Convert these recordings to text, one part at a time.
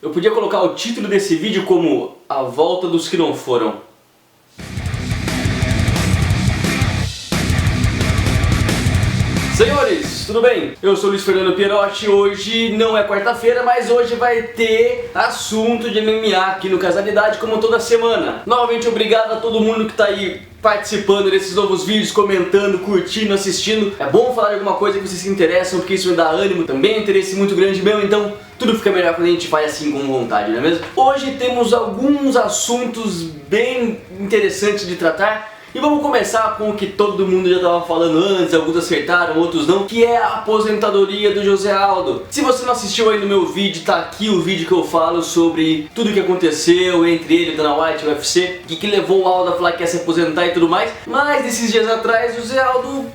Eu podia colocar o título desse vídeo como A Volta dos que Não Foram. Senhores, tudo bem? Eu sou o Luiz Fernando Pierotti. Hoje não é quarta-feira, mas hoje vai ter assunto de MMA aqui no Casualidade, como toda semana. Novamente, obrigado a todo mundo que tá aí participando desses novos vídeos, comentando, curtindo, assistindo. É bom falar de alguma coisa que vocês se interessam, porque isso me dá ânimo. Também é um interesse muito grande meu, então tudo fica melhor quando a gente faz assim com vontade, não é mesmo? Hoje temos alguns assuntos bem interessantes de tratar. E vamos começar com o que todo mundo já estava falando antes, alguns acertaram, outros não, que é a aposentadoria do José Aldo. Se você não assistiu aí no meu vídeo, tá aqui o vídeo que eu falo sobre tudo o que aconteceu entre ele e Dana White e o UFC, que levou o Aldo a falar que ia se aposentar e tudo mais. Mas esses dias atrás o José Aldo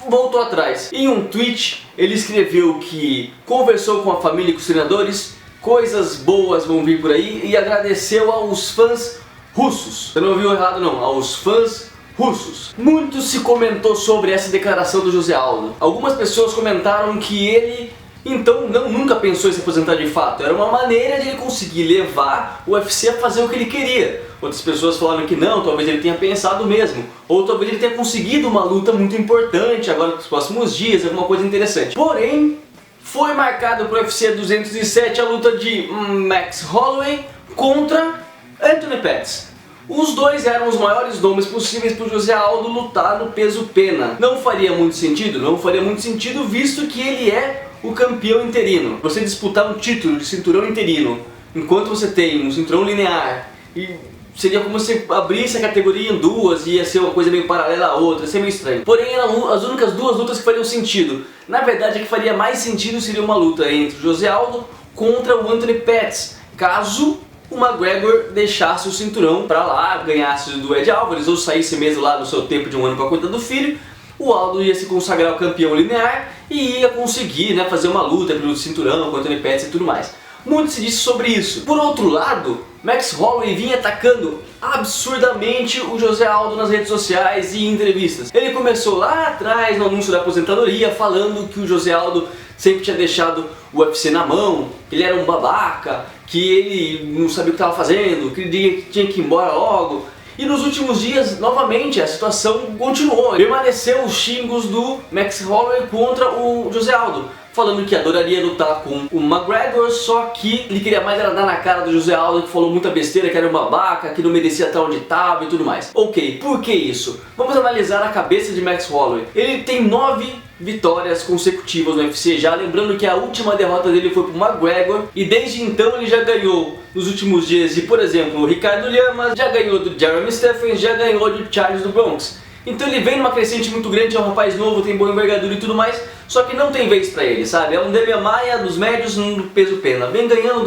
voltou atrás. Em um tweet ele escreveu que conversou com a família e com os treinadores, coisas boas vão vir por aí, e agradeceu aos fãs russos. Você não ouviu errado não, aos fãs russos. Muito se comentou sobre essa declaração do José Aldo. Algumas pessoas comentaram que ele então nunca pensou em se aposentar de fato. Era uma maneira de ele conseguir levar o UFC a fazer o que ele queria. Outras pessoas falaram que não, talvez ele tenha pensado mesmo. Ou talvez ele tenha conseguido uma luta muito importante agora nos próximos dias, alguma coisa interessante. Porém, foi marcado para o UFC 207 a luta de Max Holloway contra Anthony Pettis. Os dois eram os maiores nomes possíveis para o José Aldo lutar no peso pena. Não faria muito sentido? Não faria muito sentido, visto que ele é o campeão interino. Você disputar um título de cinturão interino, enquanto você tem um cinturão linear, e seria como se abrisse a categoria em duas e ia ser uma coisa meio paralela à outra, ia ser meio estranho. Porém, eram as únicas duas lutas que fariam sentido. Na verdade, a que faria mais sentido seria uma luta entre o José Aldo contra o Anthony Pettis, caso o McGregor deixasse o cinturão pra lá, ganhasse do Ed Álvares ou saísse mesmo lá no seu tempo de um ano pra cuidar do filho. O Aldo ia se consagrar o campeão linear e ia conseguir, né, fazer uma luta pelo cinturão com o Anthony Pettis e tudo mais. Muito se disse sobre isso. Por outro lado, Max Holloway vinha atacando absurdamente o José Aldo nas redes sociais e em entrevistas. Ele começou lá atrás no anúncio da aposentadoria falando que o José Aldo sempre tinha deixado o UFC na mão, que ele era um babaca, que ele não sabia o que estava fazendo, que ele tinha que ir embora logo. E nos últimos dias, novamente, a situação continuou. Permaneceu os xingos do Max Holloway contra o José Aldo, falando que adoraria lutar com o McGregor, só que ele queria mais era dar na cara do José Aldo, que falou muita besteira, que era um babaca, que não merecia estar onde estava e tudo mais. Ok, por que isso? Vamos analisar a cabeça de Max Holloway. Ele tem 9 vitórias consecutivas no UFC já, lembrando que a última derrota dele foi pro McGregor, e desde então ele já ganhou nos últimos dias de, por exemplo, o Ricardo Llamas, já ganhou do Jeremy Stephens, já ganhou do Charles do Bronx. Então ele vem numa crescente muito grande, é um rapaz novo, tem boa envergadura e tudo mais, só que não tem vez pra ele, sabe? É um Demian Maia dos médios no peso pena, vem ganhando,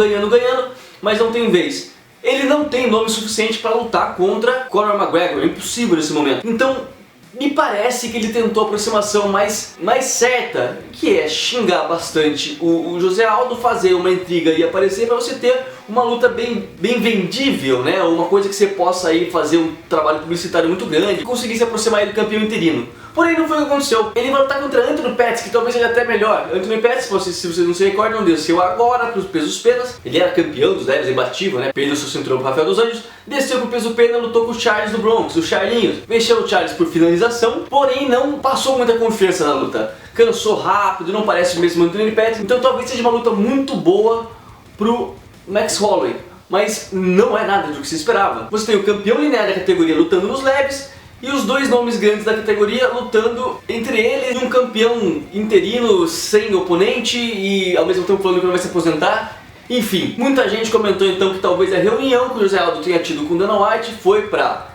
mas não tem vez. Ele não tem nome suficiente pra lutar contra Conor McGregor, é impossível nesse momento. Então, me parece que ele tentou a aproximação mais certa, que é xingar bastante o José Aldo, fazer uma intriga e aparecer para você ter uma luta bem vendível, né? Uma coisa que você possa aí fazer um trabalho publicitário muito grande e conseguir se aproximar do campeão interino. Porém, não foi o que aconteceu. Ele vai lutar contra Anthony Pettis, que talvez seja até melhor. Anthony Pettis, se vocês não se recordam, desceu agora para os pesos penas. Ele era campeão dos leves, imbatível, né? Perdeu seu cinturão para Rafael dos Anjos. Desceu para o peso pena, lutou com o Charles do Bronx, o Charlinhos. Venceu o Charles por finalização, porém não passou muita confiança na luta. Cansou rápido, não parece o mesmo Anthony Pettis. Então talvez seja uma luta muito boa pro Max Holloway, mas não é nada do que se esperava. Você tem o campeão linear da categoria lutando nos leves, e os dois nomes grandes da categoria lutando entre eles, e um campeão interino sem oponente e ao mesmo tempo falando que não vai se aposentar. Enfim, muita gente comentou então que talvez a reunião que o José Aldo tenha tido com Dana White foi pra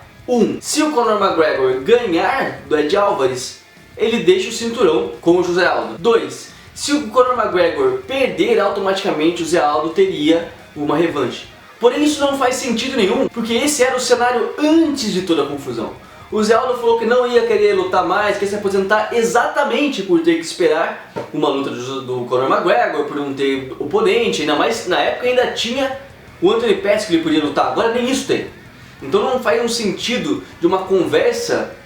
se o Conor McGregor ganhar do Ed Álvares, ele deixa o cinturão com o José Aldo. 2. Se o Conor McGregor perder, automaticamente o José Aldo teria uma revanche. Porém, isso não faz sentido nenhum, porque esse era o cenário antes de toda a confusão. O José Aldo falou que não ia querer lutar mais, que ia se aposentar exatamente por ter que esperar uma luta do Conor McGregor, por não ter oponente, ainda mais na época ainda tinha o Anthony Pettis que ele podia lutar, agora nem isso tem. Então não faz um sentido de uma conversa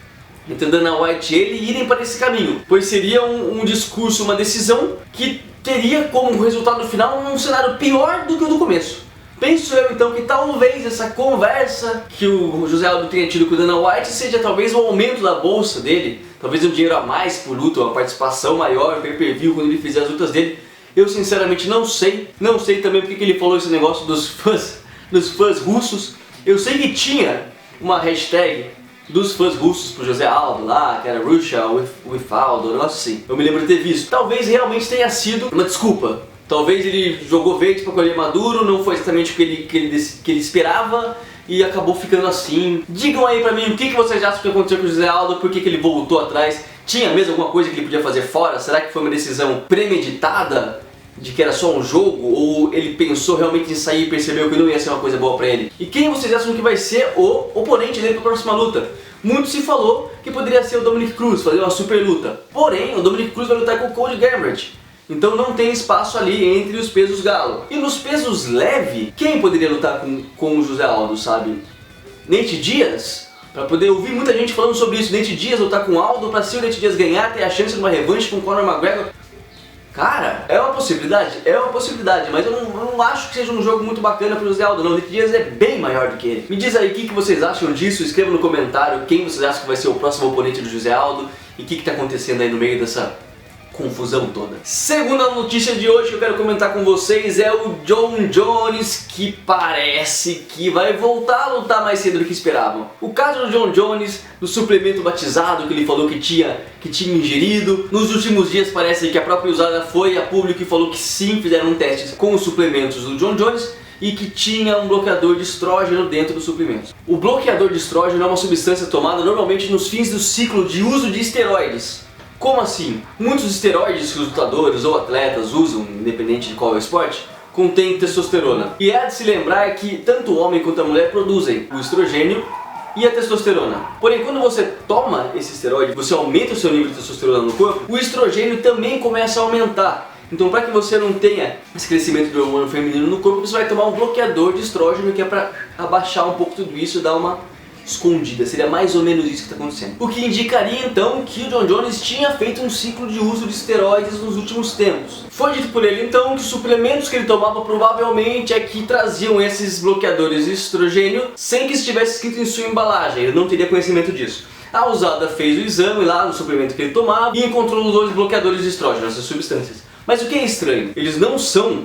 entre Dana White e ele irem para esse caminho, pois seria um discurso, uma decisão que teria como resultado final um cenário pior do que o do começo. Penso eu então que talvez essa conversa que o José Aldo tenha tido com o Dana White seja talvez o aumento da bolsa dele, talvez um dinheiro a mais por luta, uma participação maior, pay-per-view quando ele fizer as lutas dele. Eu sinceramente não sei também porque que ele falou esse negócio dos fãs russos. Eu sei que tinha uma hashtag dos fãs russos pro José Aldo lá, que era Russia with Aldo, um negócio assim. Eu me lembro de ter visto. Talvez realmente tenha sido uma desculpa. Talvez ele jogou verde para colher maduro, não foi exatamente o que ele esperava e acabou ficando assim. Digam aí pra mim o que vocês acham que aconteceu com o José Aldo, por que ele voltou atrás. Tinha mesmo alguma coisa que ele podia fazer fora? Será que foi uma decisão premeditada? De que era só um jogo? Ou ele pensou realmente em sair e percebeu que não ia ser uma coisa boa pra ele? E quem vocês acham que vai ser o oponente dele pra próxima luta? Muito se falou que poderia ser o Dominick Cruz, fazer uma super luta. Porém, o Dominick Cruz vai lutar com o Cody Garbrandt. Então não tem espaço ali entre os pesos galo. E nos pesos leve, quem poderia lutar com o José Aldo, sabe? Nate Diaz? Pra poder ouvir muita gente falando sobre isso. Nate Diaz lutar com o Aldo, pra se o Nate Diaz ganhar, ter a chance de uma revanche com o Conor McGregor. Cara, é uma possibilidade? É uma possibilidade, mas eu não acho que seja um jogo muito bacana pro José Aldo, não. O Nate Diaz é bem maior do que ele. Me diz aí o que vocês acham disso, escreva no comentário quem vocês acham que vai ser o próximo oponente do José Aldo e o que tá acontecendo aí no meio dessa confusão toda. Segunda notícia de hoje que eu quero comentar com vocês é o Jon Jones, que parece que vai voltar a lutar mais cedo do que esperavam. O caso do Jon Jones, do suplemento batizado que ele falou que tinha ingerido, nos últimos dias parece que a própria USADA foi a público e falou que sim, fizeram um teste com os suplementos do Jon Jones e que tinha um bloqueador de estrógeno dentro dos suplementos. O bloqueador de estrógeno é uma substância tomada normalmente nos fins do ciclo de uso de esteroides. Como assim? Muitos esteroides que os lutadores ou atletas usam, independente de qual é o esporte, contêm testosterona. E é de se lembrar que tanto o homem quanto a mulher produzem o estrogênio e a testosterona. Porém, quando você toma esse esteroide, você aumenta o seu nível de testosterona no corpo, o estrogênio também começa a aumentar. Então, para que você não tenha esse crescimento do hormônio feminino no corpo, você vai tomar um bloqueador de estrógeno, que é para abaixar um pouco tudo isso e dar uma escondida. Seria mais ou menos isso que está acontecendo. O que indicaria então que o Jon Jones tinha feito um ciclo de uso de esteroides nos últimos tempos. Foi dito por ele então que os suplementos que ele tomava provavelmente é que traziam esses bloqueadores de estrogênio sem que estivesse escrito em sua embalagem. Ele não teria conhecimento disso. A USADA fez o exame lá no suplemento que ele tomava e encontrou os dois bloqueadores de estrógeno, essas substâncias. Mas o que é estranho? Eles não são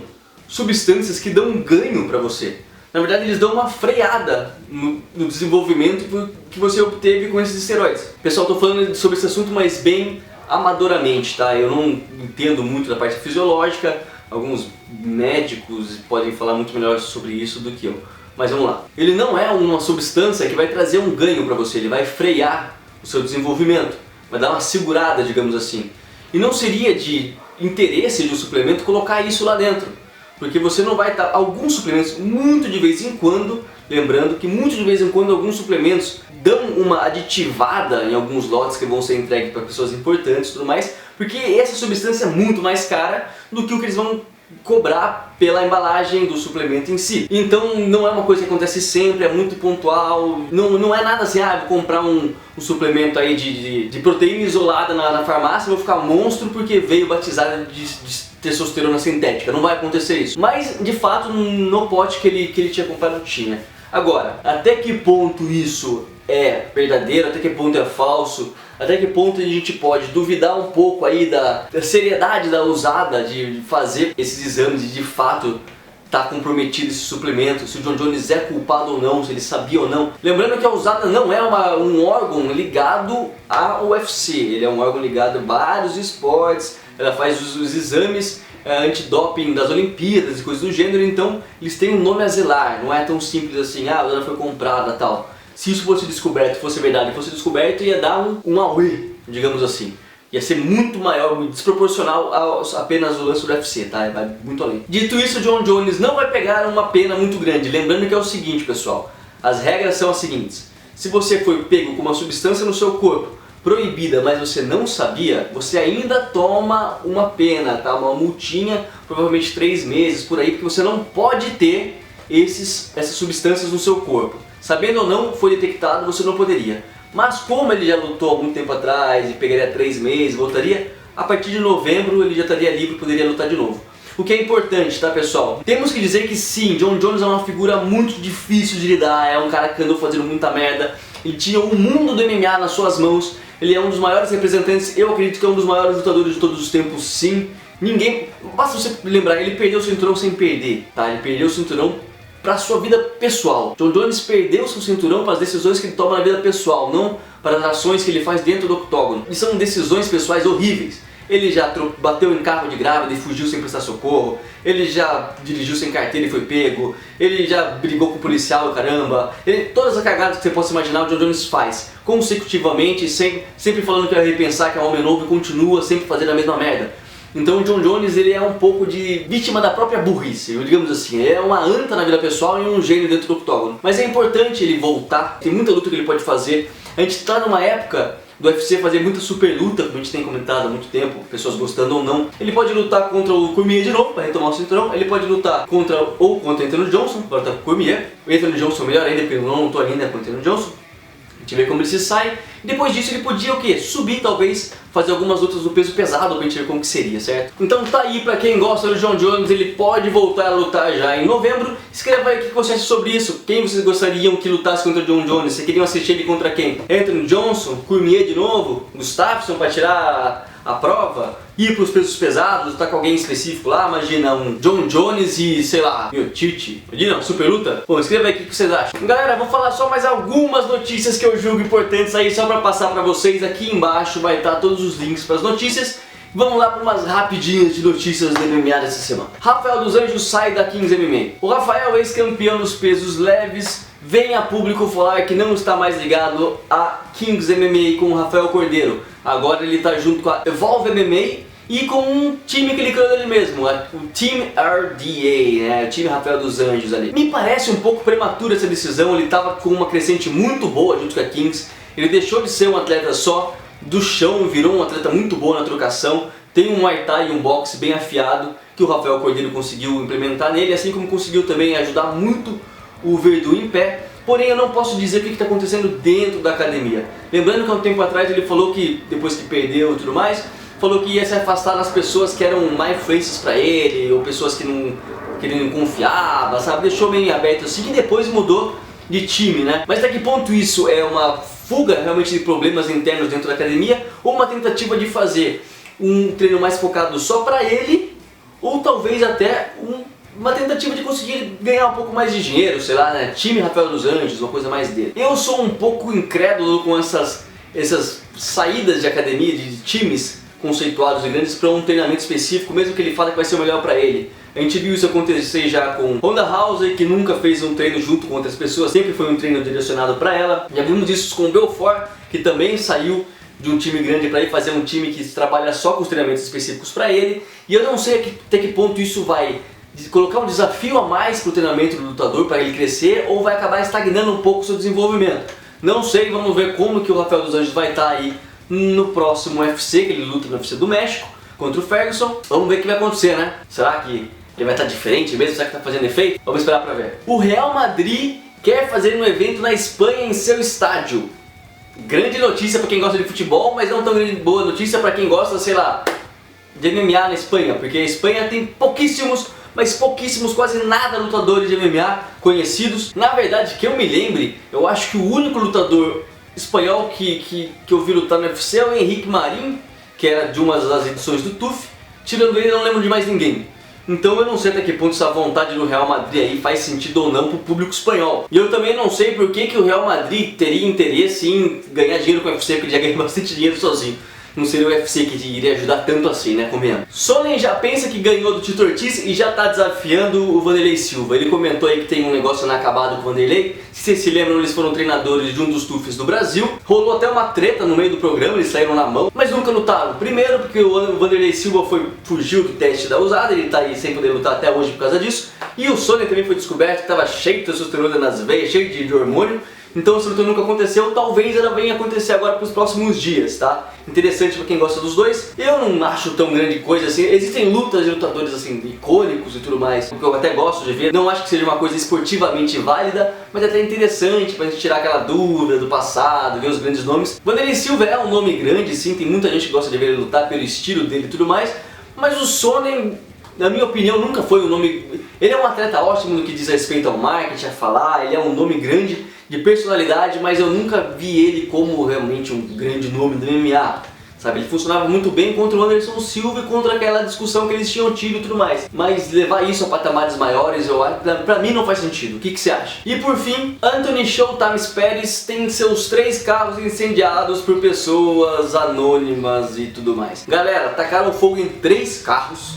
substâncias que dão ganho para você. Na verdade, eles dão uma freada no desenvolvimento que você obteve com esses esteroides. Pessoal, estou falando sobre esse assunto, mas bem amadoramente, tá? Eu não entendo muito da parte fisiológica, alguns médicos podem falar muito melhor sobre isso do que eu. Mas vamos lá. Ele não é uma substância que vai trazer um ganho para você, ele vai frear o seu desenvolvimento, vai dar uma segurada, digamos assim. E não seria de interesse de um suplemento colocar isso lá dentro. Porque você não vai estar... Alguns suplementos, muito de vez em quando, lembrando que muito de vez em quando alguns suplementos dão uma aditivada em alguns lotes que vão ser entregues para pessoas importantes e tudo mais, porque essa substância é muito mais cara do que o que eles vão cobrar pela embalagem do suplemento em si. Então não é uma coisa que acontece sempre, é muito pontual, não é nada assim, vou comprar um suplemento aí de proteína isolada na farmácia, vou ficar monstro porque veio batizada de testosterona sintética. Não vai acontecer isso. Mas de fato no pote que ele tinha comprado tinha. Agora, até que ponto isso é verdadeiro, até que ponto é falso, até que ponto a gente pode duvidar um pouco aí da seriedade da USADA de fazer esses exames e de fato tá comprometido esse suplemento, se o Jon Jones é culpado ou não, se ele sabia ou não. Lembrando que a USADA não é um órgão ligado ao UFC, ele é um órgão ligado a vários esportes, ela faz os exames antidoping das Olimpíadas e coisas do gênero, então eles têm um nome a zelar, não é tão simples assim, a USADA foi comprada e tal. Se isso fosse descoberto, fosse verdade, fosse descoberto, ia dar um auê, digamos assim. Ia ser muito maior, muito desproporcional apenas o lance do UFC, tá? Vai muito além. Dito isso, o Jon Jones não vai pegar uma pena muito grande. Lembrando que é o seguinte, pessoal. As regras são as seguintes. Se você foi pego com uma substância no seu corpo proibida, mas você não sabia, você ainda toma uma pena, tá? Uma multinha, provavelmente 3 meses por aí, porque você não pode ter essas substâncias no seu corpo. Sabendo ou não, foi detectado, você não poderia. Mas como ele já lutou há muito tempo atrás e pegaria 3 meses, voltaria, a partir de novembro ele já estaria livre e poderia lutar de novo. O que é importante, tá, pessoal? Temos que dizer que sim, Jon Jones é uma figura muito difícil de lidar, é um cara que andou fazendo muita merda, ele tinha o mundo do MMA nas suas mãos, ele é um dos maiores representantes, eu acredito que é um dos maiores lutadores de todos os tempos, sim. Ninguém, basta você lembrar, ele perdeu o cinturão sem perder, tá? Ele perdeu o cinturão para sua vida pessoal. Jon Jones perdeu seu cinturão para as decisões que ele toma na vida pessoal, não para as ações que ele faz dentro do octógono. E são decisões pessoais horríveis. Ele já bateu em carro de grávida e fugiu sem prestar socorro, ele já dirigiu sem carteira e foi pego, ele já brigou com o policial, caramba, todas as cagadas que você possa imaginar o Jon Jones faz, consecutivamente, sempre falando que vai repensar, que é um homem novo e continua sempre fazendo a mesma merda. Então o Jon Jones ele é um pouco de vítima da própria burrice, digamos assim, ele é uma anta na vida pessoal e um gênio dentro do octógono. Mas é importante ele voltar, tem muita luta que ele pode fazer, a gente está numa época do UFC fazer muita super luta, como a gente tem comentado há muito tempo, pessoas gostando ou não. Ele pode lutar contra o Cormier de novo, para retomar o cinturão. Ele pode lutar contra Anthony Johnson, para lutar com o Cormier. O Anthony Johnson melhor ainda, porque eu não lutou ainda com o Anthony Johnson. A gente vê como ele se sai. E depois disso ele podia o quê? Subir talvez, fazer algumas lutas do peso pesado, pra gente ver como que seria, certo? Então tá aí, pra quem gosta do Jon Jones, ele pode voltar a lutar já em novembro. Escreva aí o que você acha sobre isso. Quem vocês gostariam que lutasse contra o Jon Jones? Vocês queriam assistir ele contra quem? Anthony Johnson? Cormier de novo? Gustafsson pra tirar a prova? Ir pros pesos pesados? Lutar com alguém específico lá? Imagina um Jon Jones e, sei lá, Miocic. Imagina, super luta? Bom, escreva aí o que vocês acham. Galera, vou falar só mais algumas notícias que eu julgo importantes aí, só pra passar pra vocês. Aqui embaixo vai estar todos os links para as notícias. Vamos lá para umas rapidinhas de notícias do MMA dessa semana. Rafael dos Anjos sai da Kings MMA. O Rafael, ex-campeão dos pesos leves, vem a público falar que não está mais ligado a Kings MMA com o Rafael Cordeiro. Agora ele está junto com a Evolve MMA e com um time que ele criou dele mesmo, o Team RDA, né? O time Rafael dos Anjos ali. Me parece um pouco prematura essa decisão, ele estava com uma crescente muito boa junto com a Kings. Ele deixou de ser um atleta só do chão, virou um atleta muito bom na trocação. Tem um Muay Thai e um boxe bem afiado que o Rafael Cordeiro conseguiu implementar nele, assim como conseguiu também ajudar muito o Werdum em pé. Porém eu não posso dizer o que está acontecendo dentro da academia. Lembrando que há um tempo atrás ele falou que, depois que perdeu e tudo mais, falou que ia se afastar das pessoas que eram má influências para ele, ou pessoas que ele não confiava, sabe? Deixou meio aberto assim, que depois mudou de time, né? Mas até que ponto isso é uma fuga realmente de problemas internos dentro da academia, ou uma tentativa de fazer um treino mais focado só para ele, ou talvez até uma tentativa de conseguir ganhar um pouco mais de dinheiro, sei lá, né? Time Rafael dos Anjos, uma coisa mais dele. Eu sou um pouco incrédulo com essas saídas de academia, de times conceituados e grandes para um treinamento específico, mesmo que ele fale que vai ser o melhor para ele. A gente viu isso acontecer já com Ronda Rousey, que nunca fez um treino junto com outras pessoas, sempre foi um treino direcionado para ela. Já vimos isso com o Belfort, que também saiu de um time grande para ir fazer um time que trabalha só com os treinamentos específicos para ele. E eu não sei até que ponto isso vai colocar um desafio a mais para o treinamento do lutador, para ele crescer, ou vai acabar estagnando um pouco o seu desenvolvimento. Não sei, vamos ver como que o Rafael dos Anjos vai estar aí no próximo UFC, que ele luta no UFC do México, contra o Ferguson. Vamos ver o que vai acontecer, né? Será que ele vai estar diferente mesmo? Será que está fazendo efeito? Vamos esperar para ver. O Real Madrid quer fazer um evento na Espanha em seu estádio. Grande notícia para quem gosta de futebol, mas não tão boa notícia para quem gosta, sei lá, de MMA na Espanha, porque a Espanha tem pouquíssimos, mas pouquíssimos, quase nada lutadores de MMA conhecidos. Na verdade, que eu me lembre, eu acho que o único lutador espanhol que eu vi lutar no UFC é o Henrique Marín, que era de uma das edições do TUF. Tirando ele, eu não lembro de mais ninguém. Então eu não sei até que ponto essa vontade do Real Madrid aí faz sentido ou não para o público espanhol. E eu também não sei por que o Real Madrid teria interesse em ganhar dinheiro com o UFC, porque ele já ganha bastante dinheiro sozinho. Não seria o UFC que iria ajudar tanto assim, né? Comendo. Sonnen já pensa que ganhou do Tito Ortiz e já está desafiando o Vanderlei Silva. Ele comentou aí que tem um negócio inacabado com o Vanderlei. Se vocês se lembram, eles foram treinadores de um dos TUFs do Brasil. Rolou até uma treta no meio do programa, eles saíram na mão, mas nunca lutaram. Primeiro porque o Vanderlei Silva fugiu do teste da usada, ele está aí sem poder lutar até hoje por causa disso. E o Sonnen também foi descoberto que estava cheio de testosterona nas veias, cheio de hormônio. Então essa luta nunca aconteceu, talvez ela venha acontecer agora para os próximos dias, tá? Interessante para quem gosta dos dois. Eu não acho tão grande coisa assim. Existem lutas de lutadores assim icônicos e tudo mais, que eu até gosto de ver. Não acho que seja uma coisa esportivamente válida, mas é até interessante pra gente tirar aquela dúvida do passado, ver os grandes nomes. Vanderlei Silva é um nome grande, sim, tem muita gente que gosta de ver ele lutar pelo estilo dele e tudo mais, mas o Sonnen, na minha opinião, nunca foi um nome... Ele é um atleta ótimo no que diz respeito ao marketing, a falar, ele é um nome grande de personalidade, mas eu nunca vi ele como realmente um grande nome do MMA, sabe? Ele funcionava muito bem contra o Anderson Silva e contra aquela discussão que eles tinham tido e tudo mais. Mas levar isso a patamares maiores, pra mim não faz sentido. O que você acha? E por fim, Anthony Showtime Pettis tem seus 3 carros incendiados por pessoas anônimas e tudo mais. Galera, tacaram fogo em 3 carros,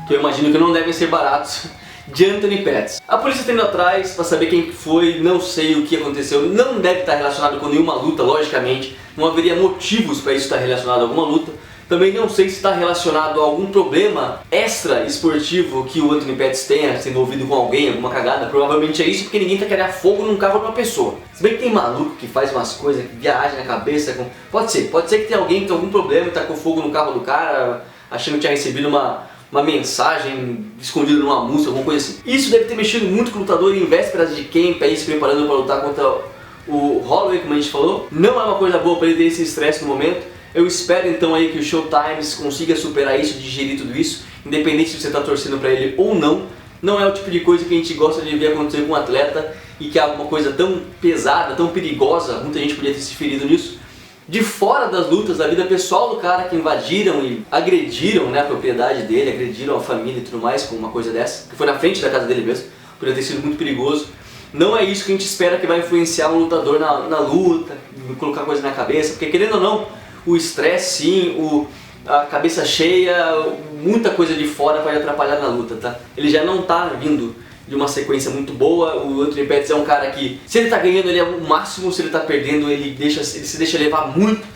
que eu imagino que não devem ser baratos, de Anthony Pettis. A polícia está indo atrás para saber quem foi, não sei o que aconteceu, não deve estar relacionado com nenhuma luta, logicamente, não haveria motivos para isso estar relacionado a alguma luta. Também não sei se está relacionado a algum problema extra esportivo que o Anthony Pettis tenha se envolvido com alguém, alguma cagada. Provavelmente é isso, porque ninguém tá querendo fogo num carro de uma pessoa. Se bem que tem maluco que faz umas coisas, que viaja na cabeça. Pode ser que tenha alguém que tem algum problema e tá com fogo no carro do cara, achando que tinha recebido uma mensagem escondida numa música, alguma coisa assim. Isso deve ter mexido muito com o lutador em vésperas de camp, aí se preparando para lutar contra o Holloway, como a gente falou. Não é uma coisa boa para ele ter esse estresse no momento. Eu espero então aí que o Showtime consiga superar isso, digerir tudo isso, independente se você está torcendo para ele ou não. Não é o tipo de coisa que a gente gosta de ver acontecer com um atleta e que é uma coisa tão pesada, tão perigosa, muita gente podia ter se ferido nisso. De fora das lutas, da vida pessoal do cara, que invadiram e agrediram, né, a propriedade dele, agrediram a família e tudo mais com uma coisa dessa, que foi na frente da casa dele mesmo, poderia ter sido muito perigoso. Não é isso que a gente espera que vai influenciar um lutador na luta, colocar coisa na cabeça, porque querendo ou não, o estresse sim, a cabeça cheia, muita coisa de fora pode atrapalhar na luta, tá? Ele já não tá vindo de uma sequência muito boa. O Anthony Pettis é um cara que, se ele tá ganhando, ele é o máximo, se ele tá perdendo, ele se deixa levar muito.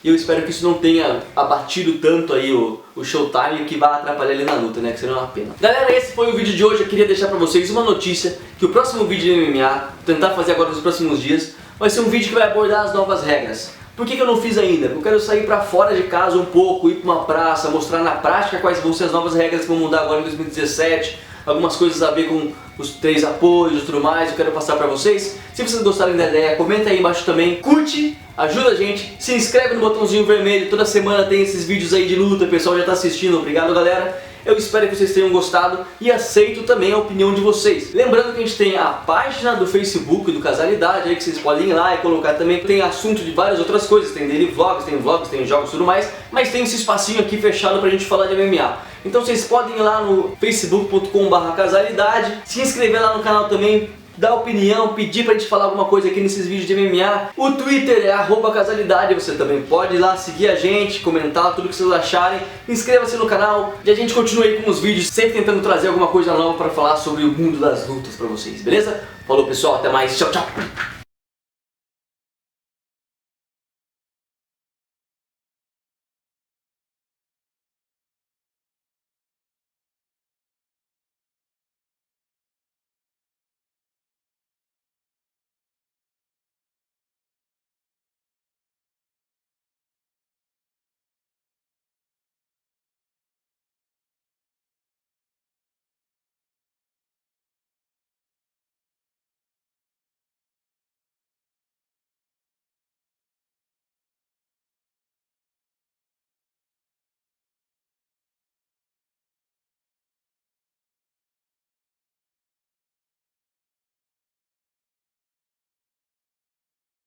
E eu espero que isso não tenha abatido tanto aí o Showtime, que vai atrapalhar ele na luta, né? Que seria uma pena. Galera, esse foi o vídeo de hoje. Eu queria deixar pra vocês uma notícia, que o próximo vídeo de MMA, vou tentar fazer agora nos próximos dias, vai ser um vídeo que vai abordar as novas regras. Por que eu não fiz ainda? Porque eu quero sair pra fora de casa um pouco, ir pra uma praça, mostrar na prática quais vão ser as novas regras que vão mudar agora em 2017. Algumas coisas a ver com os 3 apoios e tudo mais, eu quero passar pra vocês. Se vocês gostarem da ideia, comenta aí embaixo também, curte, ajuda a gente, se inscreve no botãozinho vermelho, toda semana tem esses vídeos aí de luta, o pessoal já tá assistindo, obrigado galera. Eu espero que vocês tenham gostado e aceito também a opinião de vocês. Lembrando que a gente tem a página do Facebook do Casalidade, aí que vocês podem ir lá e colocar também. Tem assunto de várias outras coisas, tem daily vlogs, tem jogos e tudo mais, mas tem esse espacinho aqui fechado pra gente falar de MMA. Então vocês podem ir lá no facebook.com/casalidade, se inscrever lá no canal também, dar opinião, pedir pra gente falar alguma coisa aqui nesses vídeos de MMA. O Twitter é @casalidade, você também pode ir lá seguir a gente, comentar tudo que vocês acharem. Inscreva-se no canal e a gente continua aí com os vídeos, sempre tentando trazer alguma coisa nova pra falar sobre o mundo das lutas pra vocês, beleza? Falou pessoal, até mais, tchau, tchau!